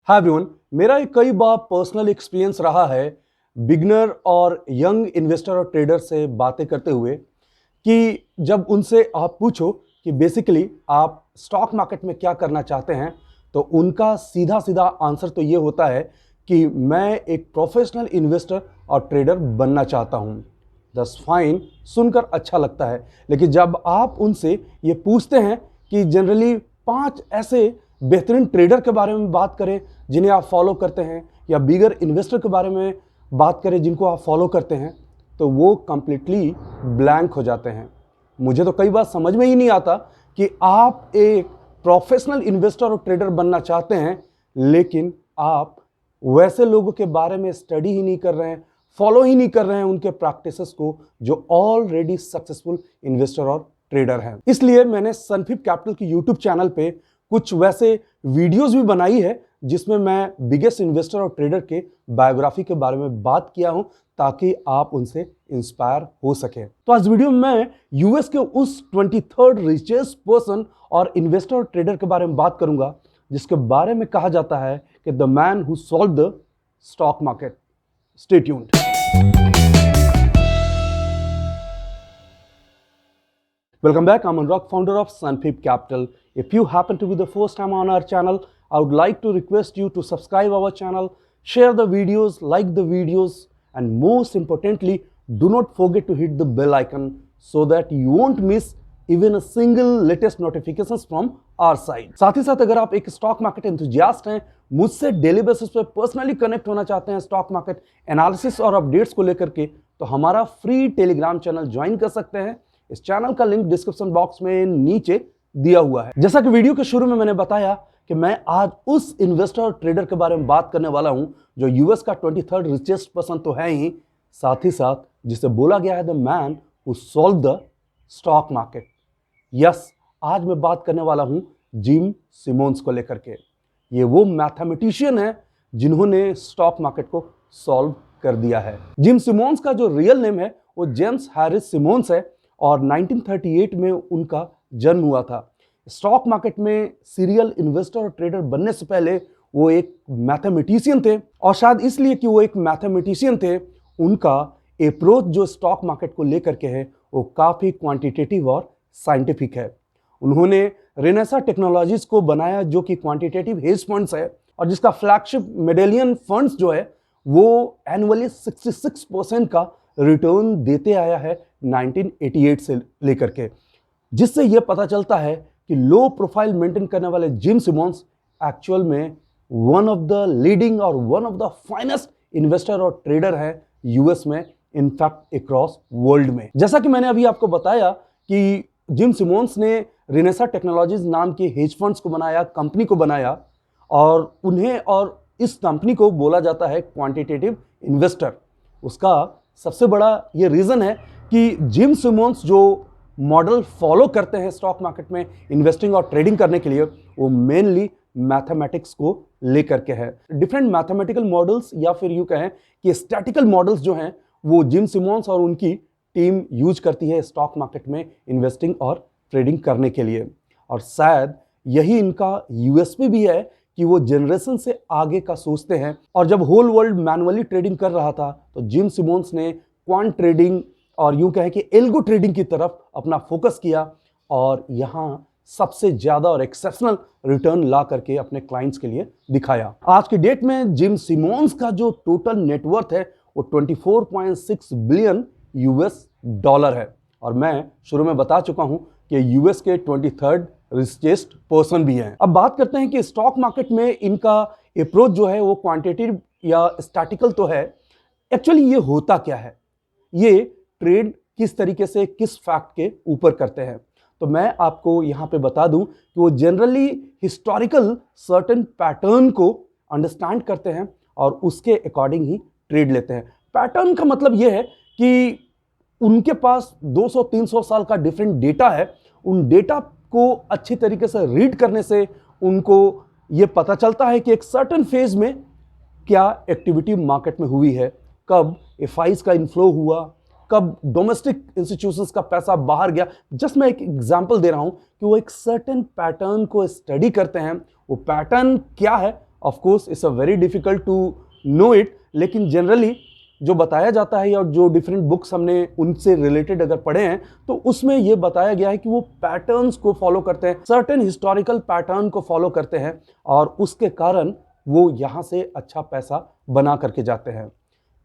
Hi everyone, मेरा एक कई बार पर्सनल एक्सपीरियंस रहा है बिगनर और यंग इन्वेस्टर और ट्रेडर से बातें करते हुए कि जब उनसे आप पूछो कि बेसिकली आप स्टॉक मार्केट में क्या करना चाहते हैं, तो उनका सीधा सीधा आंसर तो ये होता है कि मैं एक प्रोफेशनल इन्वेस्टर और ट्रेडर बनना चाहता हूँ। दस फाइन, सुनकर अच्छा लगता है, लेकिन जब आप उनसे ये पूछते हैं कि जनरली 5 ऐसे बेहतरीन ट्रेडर के बारे में बात करें जिन्हें आप फॉलो करते हैं, या बिगर इन्वेस्टर के बारे में बात करें जिनको आप फॉलो करते हैं, तो वो कंप्लीटली ब्लैंक हो जाते हैं। मुझे तो कई बार समझ में ही नहीं आता कि आप एक प्रोफेशनल इन्वेस्टर और ट्रेडर बनना चाहते हैं, लेकिन आप वैसे लोगों के बारे में स्टडी ही नहीं कर रहे हैं, फॉलो ही नहीं कर रहे हैं उनके प्रैक्टिसेस को जो ऑलरेडी सक्सेसफुल इन्वेस्टर और ट्रेडर हैं। इसलिए मैंने सनफिप कैपिटल की यूट्यूब चैनल पे कुछ वैसे वीडियोस भी बनाई है जिसमें मैं बिगेस्ट इन्वेस्टर और ट्रेडर के बायोग्राफी के बारे में बात किया हूं, ताकि आप उनसे इंस्पायर हो सके। तो आज वीडियो में मैं यूएस के उस 23rd रिचेस्ट पर्सन और इन्वेस्टर और ट्रेडर के बारे में बात करूंगा जिसके बारे में कहा जाता है कि the man who solved the stock market. Stay tuned. Welcome back. I'm Anurag, founder of Sunfip Capital. If you happen to be the first time on our channel, I would like to request you to subscribe our channel, share the videos, like the videos, and most importantly, do not forget to hit the bell icon so that you won't miss even a single latest notifications from our side. साथ ही साथ अगर आप एक stock market enthusiast हैं, मुझसे daily basis पे personally connect होना चाहते हैं स्टॉक मार्केट एनालिसिस और अपडेट्स को लेकर के, तो हमारा फ्री टेलीग्राम चैनल ज्वाइन कर सकते हैं। इस चैनल का लिंक डिस्क्रिप्शन बॉक्स में नीचे दिया हुआ है। जैसा कि वीडियो के शुरू में मैंने बताया कि मैं आज उस इन्वेस्टर और ट्रेडर के बारे में बात करने वाला हूं जो यूएस का 23rd रिचेस्ट पर्सन तो है ही साथ जिसे बोला गया है the man who solve the stock market. Yes, आज मैं बात करने वाला हूं जिम सिमोंस को लेकर के। ये वो मैथमेटिशियन है जिन्होंने स्टॉक मार्केट को सॉल्व कर दिया है। जिम सिमोंस का जो रियल नेम है वो जेम्स हैरिस सिमोंस है और 1938 में उनका जन्म हुआ था। स्टॉक मार्केट में सीरियल इन्वेस्टर और ट्रेडर बनने से पहले वो एक मैथमेटिशियन थे, और शायद इसलिए कि वो एक मैथमेटिशियन थे, उनका अप्रोच जो स्टॉक मार्केट को लेकर के है वो काफ़ी क्वांटिटेटिव और साइंटिफिक है। उन्होंने रेनेसा टेक्नोलॉजीज को बनाया जो कि क्वांटिटेटिव हेज फंड्स है, और जिसका फ्लैगशिप मेडेलियन फंड्स जो है वो एनुअली 66% का रिटर्न देते आया है 1988 से लेकर के, जिससे यह पता चलता है कि लो प्रोफाइल मेंटेन करने वाले जिम सिमोंस एक्चुअल में वन ऑफ द लीडिंग और one of the finest investor और ट्रेडर है यूएस में, इनफैक्ट अक्रॉस वर्ल्ड में। जैसा कि मैंने अभी आपको बताया कि जिम सिमोंस ने रेनेसा टेक्नोलॉजीज नाम के हेज फंड्स को बनाया, कंपनी को बनाया, और उन्हें और इस कंपनी को बोला जाता है क्वांटिटेटिव इन्वेस्टर। उसका सबसे बड़ा ये रीजन है कि जिम सिमोंस जो मॉडल फॉलो करते हैं स्टॉक मार्केट में इन्वेस्टिंग और ट्रेडिंग करने के लिए, वो मेनली मैथमेटिक्स को लेकर के है। डिफरेंट मैथमेटिकल मॉडल्स या फिर यूं कहें कि स्टैटिकल मॉडल्स जो हैं वो जिम सिमोंस और उनकी टीम यूज करती है स्टॉक मार्केट में इन्वेस्टिंग और ट्रेडिंग करने के लिए। और शायद यही इनका यूएसपी भी है कि वो जनरेशन से आगे का सोचते हैं। और जब होल वर्ल्ड मैनुअली ट्रेडिंग कर रहा था तो जिम सिमोंस ने क्वांट ट्रेडिंग और यूं कहें कि एल्गो ट्रेडिंग की तरफ अपना फोकस किया, और यहाँ सबसे ज्यादा और एक्सेप्शनल रिटर्न ला करके अपने क्लाइंट्स के लिए दिखाया। आज की डेट में जिम सिमोंस का जो टोटल नेटवर्थ है वो 24.6 बिलियन यूएस डॉलर है, और मैं शुरू में बता चुका हूं कि यूएस के 23rd रिचेस्ट पर्सन भी हैं। अब बात करते हैं कि स्टॉक मार्केट में इनका अप्रोच जो है वो क्वांटिटेटिव या स्टैटिकल तो है। एक्चुअली ये होता क्या है, ये ट्रेड किस तरीके से किस फैक्ट के ऊपर करते हैं, तो मैं आपको यहाँ पे बता दूं कि वो जनरली हिस्टोरिकल सर्टेन पैटर्न को अंडरस्टैंड करते हैं और उसके अकॉर्डिंग ही ट्रेड लेते हैं। पैटर्न का मतलब ये है कि उनके पास 200-300 साल का डिफरेंट डेटा है। उन डेटा को अच्छी तरीके से रीड करने से उनको ये पता चलता है कि एक सर्टेन फेज में क्या एक्टिविटी मार्केट में हुई है, कब एफआईज का इनफ्लो हुआ, कब डोमेस्टिक इंस्टीट्यूशंस का पैसा बाहर गया। जस्ट मैं एक एग्जांपल दे रहा हूं कि वो एक सर्टेन पैटर्न को स्टडी करते हैं। वो पैटर्न क्या है of course it's a very difficult to know it, लेकिन जनरली जो बताया जाता है और जो डिफरेंट बुक्स हमने उनसे रिलेटेड अगर पढ़े हैं तो उसमें यह बताया गया है कि वो पैटर्न्स को फॉलो करते हैं, सर्टेन हिस्टोरिकल पैटर्न को फॉलो करते हैं और उसके कारण वो यहां से अच्छा पैसा बना करके जाते हैं।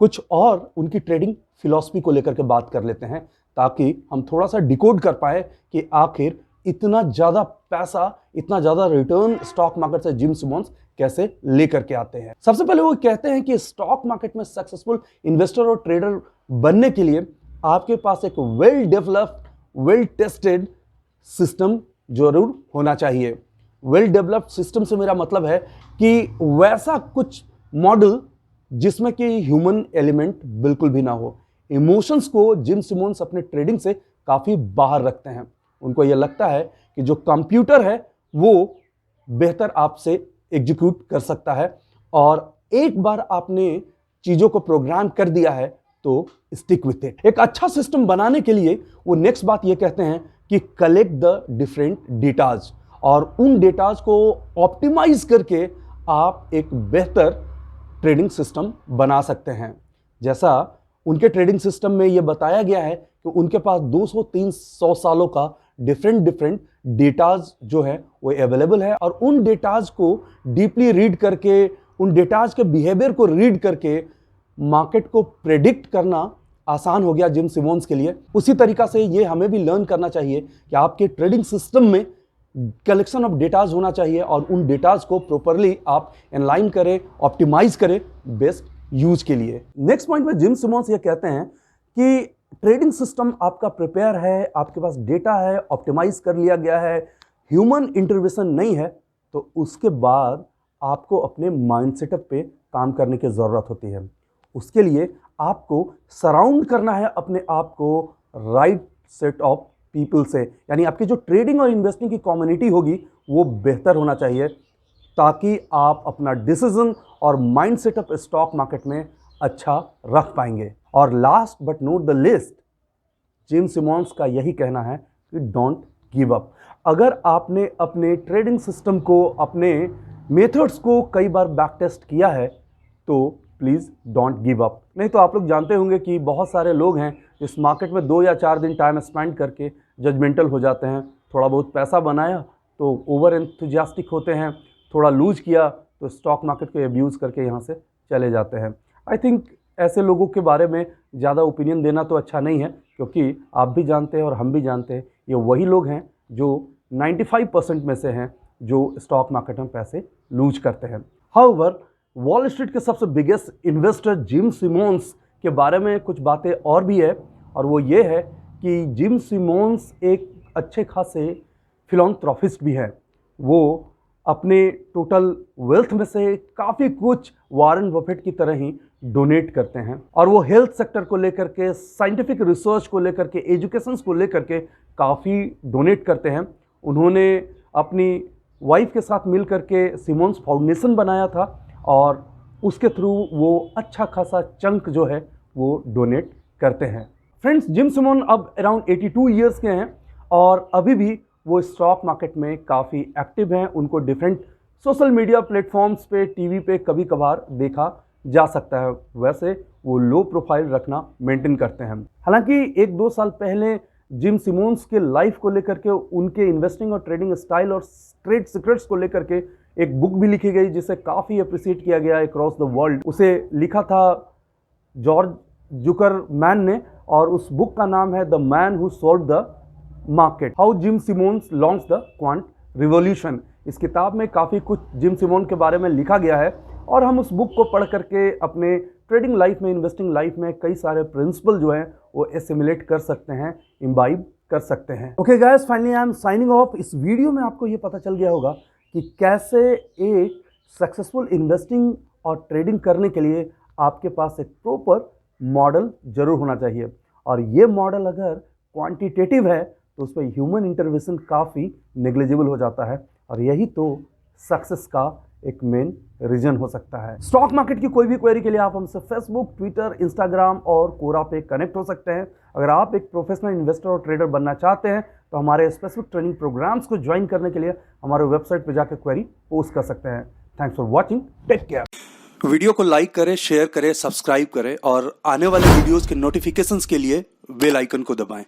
कुछ और उनकी ट्रेडिंग फिलॉसफी को लेकर के बात कर लेते हैं ताकि हम थोड़ा सा डिकोड कर पाए कि आखिर इतना ज्यादा पैसा, इतना ज्यादा रिटर्न स्टॉक मार्केट से जिम सिमोंस कैसे लेकर के आते हैं। सबसे पहले वो कहते हैं कि स्टॉक मार्केट में सक्सेसफुल इन्वेस्टर और ट्रेडर बनने के लिए आपके पास एक well developed, well tested system जरूर होना चाहिए। वेल डेवलप्ड सिस्टम से मेरा मतलब है कि वैसा कुछ मॉडल जिसमें कि ह्यूमन एलिमेंट बिल्कुल भी ना हो। इमोशंस को जिम सिमोंस अपने ट्रेडिंग से काफी बाहर रखते हैं। उनको यह लगता है कि जो कंप्यूटर है वो बेहतर आपसे एग्जीक्यूट कर सकता है और एक बार आपने चीजों को प्रोग्राम कर दिया है तो स्टिक विथ इट। एक अच्छा सिस्टम बनाने के लिए वो नेक्स्ट बात ये कहते हैं कि कलेक्ट द डिफरेंट डेटाज और उन डेटाज को ऑप्टिमाइज करके आप एक बेहतर ट्रेडिंग सिस्टम बना सकते हैं। जैसा उनके ट्रेडिंग सिस्टम में यह बताया गया है कि उनके पास 200-300 सालों का डिफरेंट डेटाज जो है वो अवेलेबल है और उन डेटाज को डीपली रीड करके, उन डेटाज के बिहेवियर को रीड करके मार्केट को प्रेडिक्ट करना आसान हो गया जिम सिमोंस के लिए। उसी तरीका से ये हमें भी लर्न करना चाहिए कि आपके ट्रेडिंग सिस्टम में कलेक्शन ऑफ डेटाज होना चाहिए और उन डेटाज को प्रॉपरली आप एनालाइन करें, ऑप्टिमाइज करें बेस्ट यूज के लिए। नेक्स्ट पॉइंट में जिम सिमोंस ये कहते हैं कि ट्रेडिंग सिस्टम आपका प्रिपेयर है, आपके पास डेटा है, ऑप्टिमाइज कर लिया गया है, ह्यूमन इंटरवेंशन नहीं है, तो उसके बाद आपको अपने माइंड सेटअप पे काम करने की ज़रूरत होती है। उसके लिए आपको सराउंड करना है अपने आप को राइट सेट ऑफ पीपल से, यानी आपकी जो ट्रेडिंग और इन्वेस्टिंग की कम्युनिटी होगी वो बेहतर होना चाहिए ताकि आप अपना डिसीजन और माइंड सेटअप स्टॉक मार्केट में अच्छा रख पाएंगे। और last but not the list, gym Simmons का यही कहना है कि डोंट गिव अप। अगर आपने अपने ट्रेडिंग सिस्टम को, अपने मेथड्स को कई बार बैक टेस्ट किया है तो प्लीज़ डोंट गिव अप। नहीं तो आप लोग जानते होंगे कि बहुत सारे लोग हैं इस मार्केट में 2 या 4 दिन टाइम स्पेंड करके जजमेंटल हो जाते हैं। थोड़ा बहुत पैसा बनाया तो ओवर एंथुजियास्टिक होते हैं, थोड़ा लूज किया तो स्टॉक मार्केट को अब्यूज़ करके यहाँ से चले जाते हैं। आई थिंक ऐसे लोगों के बारे में ज़्यादा ओपिनियन देना तो अच्छा नहीं है, क्योंकि आप भी जानते हैं और हम भी जानते हैं ये वही लोग हैं जो 95% में से हैं जो स्टॉक मार्केट में पैसे लूज करते हैं। हाउएवर, वॉल स्ट्रीट के सबसे बिगेस्ट इन्वेस्टर जिम सिमोंस के बारे में कुछ बातें और भी है और वो ये है कि जिम सिमोंस एक अच्छे खासे फिलॉन्थ्रोपिस्ट भी है। वो अपने टोटल वेल्थ में से काफ़ी कुछ वॉरेन बफेट की तरह ही डोनेट करते हैं और वो हेल्थ सेक्टर को लेकर के, साइंटिफिक रिसर्च को लेकर के, एजुकेशन को लेकर के काफ़ी डोनेट करते हैं। उन्होंने अपनी वाइफ के साथ मिल करके सिमोंस फाउंडेशन बनाया था और उसके थ्रू वो अच्छा खासा चंक जो है वो डोनेट करते हैं। फ्रेंड्स, जिम सिमोन अब अराउंड 82 ईयर्स के हैं और अभी भी वो स्टॉक मार्केट में काफ़ी एक्टिव हैं। उनको डिफरेंट सोशल मीडिया प्लेटफॉर्म्स पे, टीवी पे कभी कभार देखा जा सकता है। वैसे वो लो प्रोफाइल रखना मेंटेन करते हैं। हालांकि 1-2 साल पहले जिम सिमोंस के लाइफ को लेकर के, उनके इन्वेस्टिंग और ट्रेडिंग स्टाइल और ट्रेड सीक्रेट्स को लेकर के एक बुक भी लिखी गई जिसे काफ़ी अप्रिशिएट किया गया अक्रॉस द वर्ल्ड। उसे लिखा था जॉर्ज जुकरमैन ने और उस बुक का नाम है the man who sold the market, how gym Simmons launch the quant revolution. इस किताब में काफ़ी कुछ जिम सिमोन के बारे में लिखा गया है और हम उस बुक को पढ़ करके अपने ट्रेडिंग लाइफ में, इन्वेस्टिंग लाइफ में कई सारे प्रिंसिपल जो हैं वो एसिमुलेट कर सकते हैं, इम्बाइब कर सकते हैं। Okay guys, finally I am signing off. इस वीडियो में आपको ये पता चल गया होगा कि कैसे एक सक्सेसफुल इन्वेस्टिंग और ट्रेडिंग करने के लिए आपके पास एक प्रॉपर मॉडल जरूर होना चाहिए और ये मॉडल अगर क्वांटिटेटिव है तो उस पर ह्यूमन इंटरवेंशन काफ़ी नेग्लिजिबल हो जाता है और यही तो सक्सेस का एक मेन रीजन हो सकता है। स्टॉक मार्केट की कोई भी क्वेरी के लिए आप हमसे फेसबुक, ट्विटर, इंस्टाग्राम और कोरा पे कनेक्ट हो सकते हैं। अगर आप एक प्रोफेशनल इन्वेस्टर और ट्रेडर बनना चाहते हैं तो हमारे स्पेसिफिक ट्रेनिंग प्रोग्राम्स को ज्वाइन करने के लिए हमारे वेबसाइट पर जाकर क्वेरी पोस्ट कर सकते हैं। Thanks for watching, take care. Video को लाइक करें, शेयर करें, सब्सक्राइब करें और आने वाले वीडियोस के नोटिफिकेशंस के लिए बेल आइकन को दबाएं।